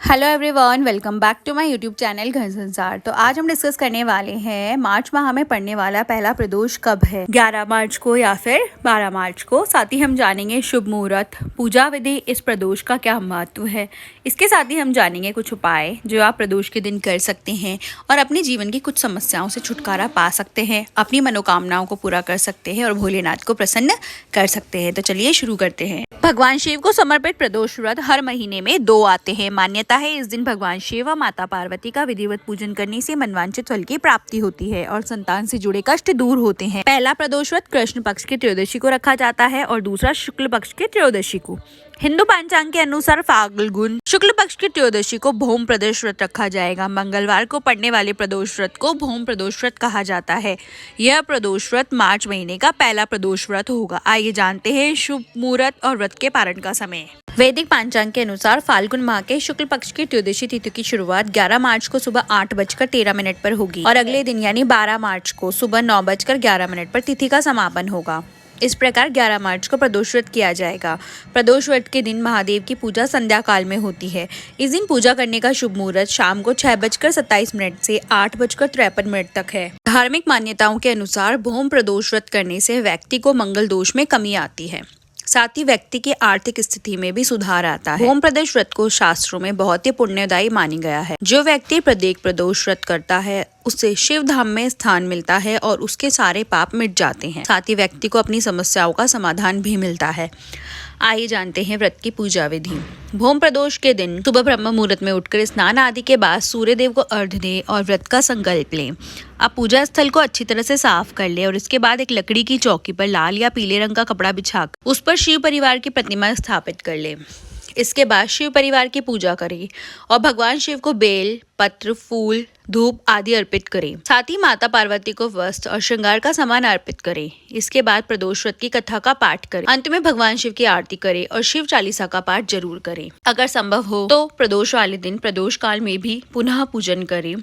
Hello everyone, welcome back to my YouTube channel Ghar Sansar. तो आज हम डिस्कस करने वाले हैं मार्च माह में पड़ने वाला पहला प्रदोष कब है, 11 मार्च को या फिर 12 मार्च को। साथ ही हम जानेंगे शुभ मुहूर्त, पूजा विधि, इस प्रदोष का क्या महत्व है। इसके साथ ही हम जानेंगे कुछ उपाय जो आप प्रदोष के दिन कर सकते हैं और अपने जीवन की कुछ समस्याओं से छुटकारा पा सकते हैं, अपनी मनोकामनाओं को पूरा कर सकते हैं और भोलेनाथ को प्रसन्न कर सकते हैं। तो चलिए शुरू करते हैं। भगवान शिव को समर्पित प्रदोष व्रत हर महीने में 2 आते हैं। मान्यता है इस दिन भगवान शिव व माता पार्वती का विधिवत पूजन करने से मनवांछित फल की प्राप्ति होती है और संतान से जुड़े कष्ट दूर होते हैं। पहला प्रदोष व्रत कृष्ण पक्ष की त्रयोदशी को रखा जाता है और दूसरा शुक्ल पक्ष की त्रयोदशी को। हिंदू पंचांग के अनुसार फाल्गुन शुक्ल पक्ष की त्रयोदशी को भौम प्रदोष व्रत रखा जाएगा। मंगलवार को पड़ने वाले प्रदोष व्रत को भौम प्रदोष व्रत कहा जाता है। यह प्रदोष व्रत मार्च महीने का पहला प्रदोष व्रत होगा। आइए जानते हैं शुभ मुहूर्त और व्रत के पारण का समय। वैदिक पंचांग के अनुसार फाल्गुन माह के शुक्ल पक्ष की त्रयोदशी तिथि की शुरुआत 11 मार्च को सुबह 8:13 पर होगी और अगले दिन यानी 12 मार्च को सुबह 9:11 पर तिथि का समापन होगा। इस प्रकार 11 मार्च को प्रदोष व्रत किया जाएगा। प्रदोष व्रत के दिन महादेव की पूजा संध्या काल में होती है। इस दिन पूजा करने का शुभ मुहूर्त शाम को 6:27 से 8:53 तक है। धार्मिक मान्यताओं के अनुसार भौम प्रदोष व्रत करने से व्यक्ति को मंगल दोष में कमी आती है, साथ ही व्यक्ति की आर्थिक स्थिति में भी सुधार आता है। भौम प्रदोष व्रत को शास्त्रों में बहुत ही पुण्यदायी मानी गया है। जो व्यक्ति प्रत्येक प्रदोष व्रत करता है उसे शिव धाम में स्थान मिलता है और उसके सारे पाप मिट जाते हैं। साथ ही व्यक्ति को अपनी समस्याओं का समाधान भी मिलता है। आइए जानते हैं व्रत की पूजा विधि। भौम प्रदोष के दिन सुबह ब्रह्म मुहूर्त में उठकर स्नान आदि के बाद सूर्य देव को अर्घ्य दें और व्रत का संकल्प लें। आप पूजा स्थल को अच्छी तरह से साफ कर लें और इसके बाद एक लकड़ी की चौकी पर लाल या पीले रंग का कपड़ा बिछाकर उस पर शिव परिवार की प्रतिमा स्थापित कर लें। इसके बाद शिव परिवार की पूजा करें और भगवान शिव को बेल पत्र, फूल, धूप आदि अर्पित करें। साथ ही माता पार्वती को वस्त्र और श्रृंगार का सामान अर्पित करें। इसके बाद प्रदोष व्रत की कथा का पाठ करें। अंत में भगवान शिव की आरती करें और शिव चालीसा का पाठ जरूर करें। अगर संभव हो तो प्रदोष वाले दिन प्रदोष काल में भी पुनः पूजन करें।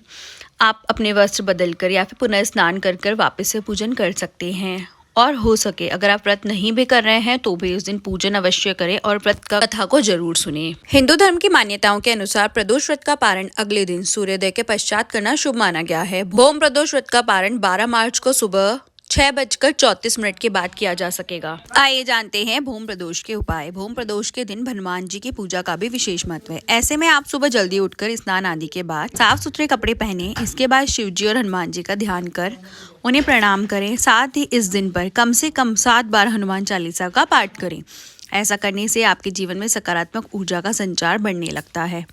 आप अपने वस्त्र बदल कर या फिर पुनः स्नान कर वापस से पूजन कर सकते हैं। और हो सके अगर आप व्रत नहीं भी कर रहे हैं तो भी उस दिन पूजन अवश्य करें और व्रत का कथा को जरूर सुने। हिंदू धर्म की मान्यताओं के अनुसार प्रदोष व्रत का पारण अगले दिन सूर्योदय के पश्चात करना शुभ माना गया है। भौम प्रदोष व्रत का पारण 12 मार्च को सुबह 6:34 के बाद किया जा सकेगा। आइए जानते हैं भौम प्रदोष के उपाय। भौम प्रदोष के दिन हनुमान जी की पूजा का भी विशेष महत्व है। ऐसे में आप सुबह जल्दी उठकर स्नान आदि के बाद साफ सुथरे कपड़े पहने। इसके बाद शिव जी और हनुमान जी का ध्यान कर उन्हें प्रणाम करें। साथ ही इस दिन पर कम से कम 7 बार हनुमान चालीसा का पाठ करें। ऐसा करने से आपके जीवन में सकारात्मक ऊर्जा का संचार बढ़ने लगता है।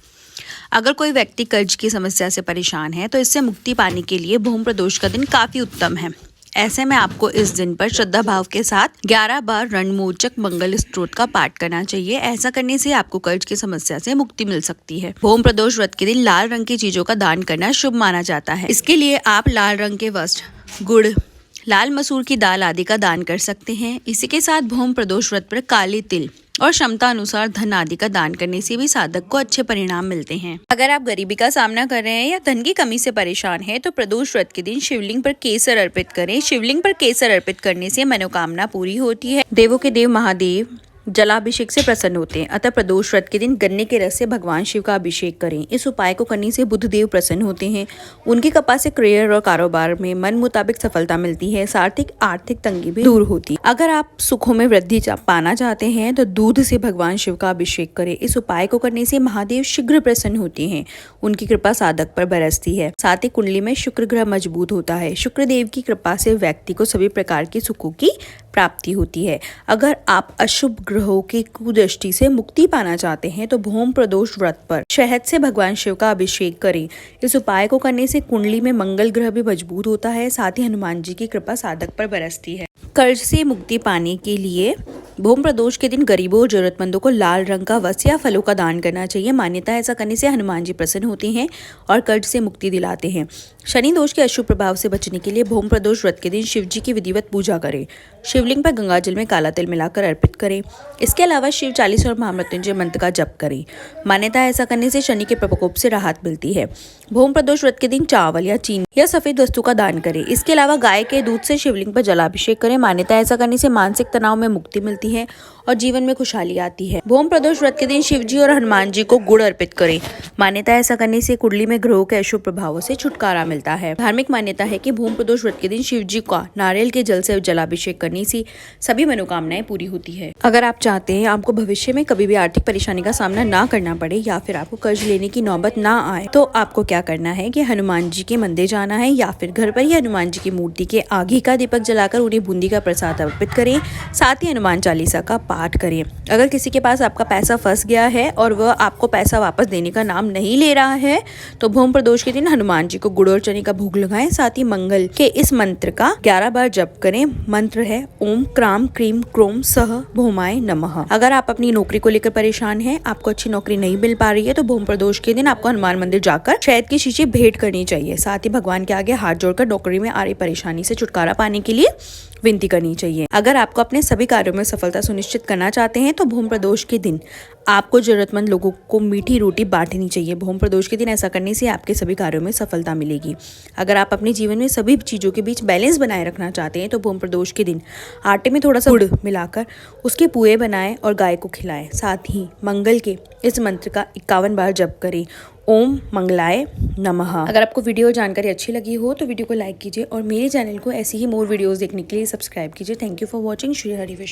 अगर कोई व्यक्ति कर्ज की समस्या से परेशान है तो इससे मुक्ति पाने के लिए भौम प्रदोष का दिन काफी उत्तम है। ऐसे में आपको इस दिन पर श्रद्धा भाव के साथ 11 बार रणमोचक मंगल स्तोत्र का पाठ करना चाहिए। ऐसा करने से आपको कर्ज की समस्या से मुक्ति मिल सकती है। भौम प्रदोष व्रत के दिन लाल रंग की चीजों का दान करना शुभ माना जाता है। इसके लिए आप लाल रंग के वस्त्र, गुड़, लाल मसूर की दाल आदि का दान कर सकते हैं। इसी के साथ भौम प्रदोष व्रत पर काले तिल और क्षमता अनुसार धन आदि का दान करने से भी साधक को अच्छे परिणाम मिलते हैं। अगर आप गरीबी का सामना कर रहे हैं या धन की कमी से परेशान हैं तो प्रदोष व्रत के दिन शिवलिंग पर केसर अर्पित करें। शिवलिंग पर केसर अर्पित करने से मनोकामना पूरी होती है। देवों के देव महादेव जलाभिषेक से प्रसन्न होते हैं। अतः प्रदोष व्रत के दिन गन्ने के रस से भगवान शिव का अभिषेक करें। इस उपाय को करने से बुध देव प्रसन्न होते हैं। उनकी कृपा से करियर और कारोबार में मन मुताबिक सफलता मिलती है। साथ ही आर्थिक तंगी भी दूर होती है। अगर आप सुखों में वृद्धि पाना चाहते हैं तो दूध से भगवान शिव का अभिषेक करें। इस उपाय को करने से महादेव शीघ्र प्रसन्न होते हैं। उनकी कृपा साधक पर बरसती है। साथ ही कुंडली में शुक्र ग्रह मजबूत होता है। शुक्र देव की कृपा से व्यक्ति को सभी प्रकार की सुखों की प्राप्ति होती है। अगर आप अशुभ ग्रहों की कुदृष्टि से मुक्ति पाना चाहते हैं तो भौम प्रदोष व्रत पर शहद से भगवान शिव का अभिषेक करें। इस उपाय को करने से कुंडली में मंगल ग्रह भी मजबूत होता है। साथ ही हनुमान जी की कृपा साधक पर बरसती है। कर्ज से मुक्ति पाने के लिए भौम प्रदोष के दिन गरीबों और जरूरतमंदों को लाल रंग का वस्त्र या फलों का दान करना चाहिए। मान्यता है ऐसा करने से हनुमान जी प्रसन्न होते हैं और कर्ज से मुक्ति दिलाते हैं। शनि दोष के अशुभ प्रभाव से बचने के लिए भौम प्रदोष व्रत के दिन शिव जी की विधिवत पूजा करें। शिवलिंग पर गंगा जल में काला तिल मिलाकर अर्पित करें। इसके अलावा शिव चालीसा और महामृत्युंजय मंत्र का जप करें। मान्यता है ऐसा करने से शनि के प्रकोप से राहत मिलती है। भौम प्रदोष व्रत के दिन चावल या चीनी या सफेद वस्तु का दान करें। इसके अलावा गाय के दूध से शिवलिंग पर जलाभिषेक करें। मान्यता है ऐसा करने से मानसिक तनाव में मुक्ति मिलती है और जीवन में खुशहाली आती है। भूम प्रदोष व्रत के दिन शिव जी और हनुमान जी को गुड़ अर्पित करें। मान्यता है ऐसा करने से कुंडली में ग्रहों के अशुभ प्रभावों से छुटकारा मिलता है। धार्मिक मान्यता है कि भूम प्रदोष व्रत के दिन शिव जी का नारियल के जल से जलाभिषेक करने से सभी मनोकामनाएं पूरी होती है। अगर आप चाहते हैं आपको भविष्य में कभी भी आर्थिक परेशानी का सामना ना करना पड़े या फिर आपको कर्ज लेने की नौबत ना आए, तो आपको क्या करना है कि हनुमान जी के मंदिर जाना है या फिर घर पर ही हनुमान जी की मूर्ति के आगे का दीपक जलाकर उन्हें बूंदी का प्रसाद अर्पित करें। साथ ही हनुमान चालीसा का पाठ करें। अगर किसी के पास आपका पैसा फंस गया है और वह आपको पैसा वापस देने का नाम नहीं ले रहा है, तो भूम प्रदोष के दिन हनुमान जी को गुड़ और चने का भोग लगाएं। साथ ही मंगल के इस मंत्र का 11 बार जप करें। मंत्र है ओम क्राम क्रीम क्रोम सह भूमाय नमः। अगर आप अपनी नौकरी को लेकर परेशान हैं, आपको अच्छी नौकरी नहीं मिल पा रही है, तो भूम प्रदोष के दिन आपको हनुमान मंदिर जाकर शहद की शीशी भेंट करनी चाहिए। साथ ही भगवान के आगे हाथ जोड़कर नौकरी में आ रही परेशानी से छुटकारा पाने के लिए विनती करनी चाहिए। अगर आपको अपने सभी कार्यों में सफलता सुनिश्चित करना चाहते हैं, तो भूम प्रदोष के दिन आपको जरूरतमंद लोगों को मीठी रोटी बांटनी चाहिए। भूम प्रदोष के दिन ऐसा करने से आपके सभी कार्यों में सफलता मिलेगी। अगर आप अपने जीवन में सभी चीज़ों के बीच बैलेंस बनाए रखना चाहते हैं, तो भूम प्रदोष के दिन आटे में थोड़ा सा गुड़ मिलाकर उसके पुए बनाएं और गाय को खिलाएं। साथ ही मंगल के इस मंत्र का 51 बार जप करें। ओम मंगलाय नमः। अगर आपको वीडियो जानकारी अच्छी लगी हो तो वीडियो को लाइक कीजिए और मेरे चैनल को ऐसी ही मोर वीडियोस देखने के लिए सब्सक्राइब कीजिए। Thank you for watching. Shri Hari Vishnu.